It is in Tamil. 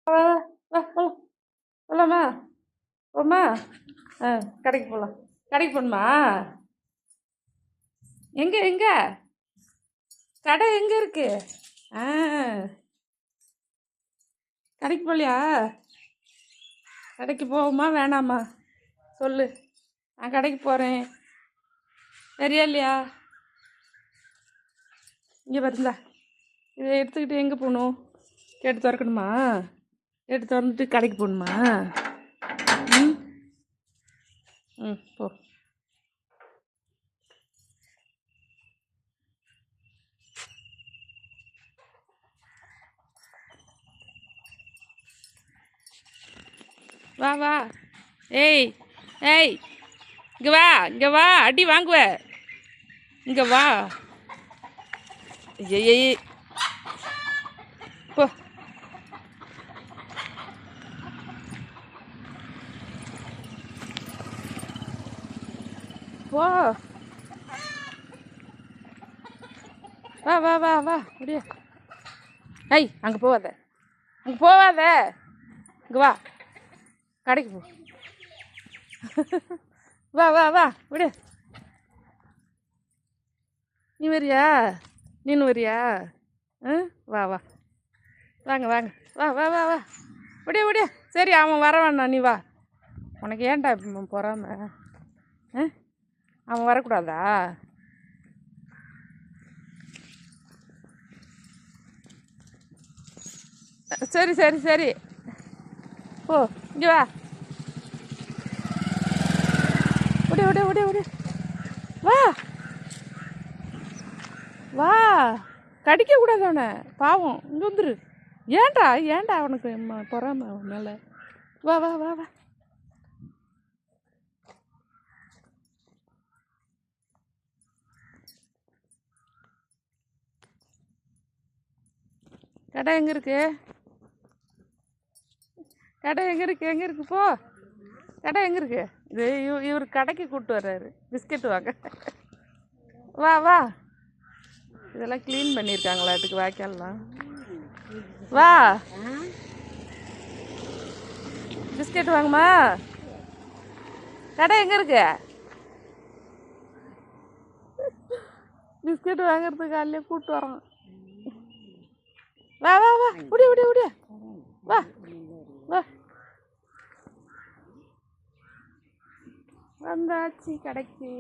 வா வா போலாம் போலாமா போமா ஆ கடைக்கு போகலாம் கடைக்கு போகணுமா எங்கே எங்கே கடை எங்கே இருக்கு ஆ கடைக்கு போகலையா கடைக்கு போவோமா வேணாமா சொல்லு நான் கடைக்கு போகிறேன் சரியா இல்லையா இங்கே வருந்தா இதை எடுத்துக்கிட்டு எங்கே போகணும் கேட்டு திறக்கணுமா கேட்டு திறந்துட்டு கடைக்கு போகணுமா ம் ம் போ வா வா ஏய் ஏய் இங்கே வா அடி வாங்குவ இங்கே வா ஏய் போ போ வா வா வா வா அப்படியே ஐய் அங்கே போவாத அங்கே போவாத இங்கே வா கடைக்கு போ வா வா வா விடு நீ வரியா நீனு வரியா வா வா வாங்க வாங்க வா வா வா வா விடிய விடிய சரி அவன் வர வேணாம் நீ வா உனக்கு ஏன்டா பொறாம அவன் வரக்கூடாதா சரி சரி சரி ஓ இங்கே வா விடிய விடிய விடிய விடிய வா வா கடிக்கக்கூடாது அவனை பாவம் இங்கே வந்துரு ஏன்டா ஏன்டா அவனுக்கு பொறாம அவன் மேலே வா வா வா வா கடை எங்கே இருக்கு கடை எங்கே இருக்கு போ கடை எங்கே இருக்கு இது இவர் கடைக்கு கூப்பிட்டு வர்றாரு பிஸ்கெட் வாங்க வா வா இதெல்லாம் க்ளீன் பண்ணியிருக்காங்களாட்டுக்கு வாய்க்கால்லாம் வா பிஸ்கெட் வாங்கம்மா கடை எங்கே இருக்கு பிஸ்கெட் வாங்குறதுக்கு காலையிலே கூப்பிட்டு வரோம் வா வா வா விடிய விடிய விடிய வா வா வந்தாச்சு கடைக்கு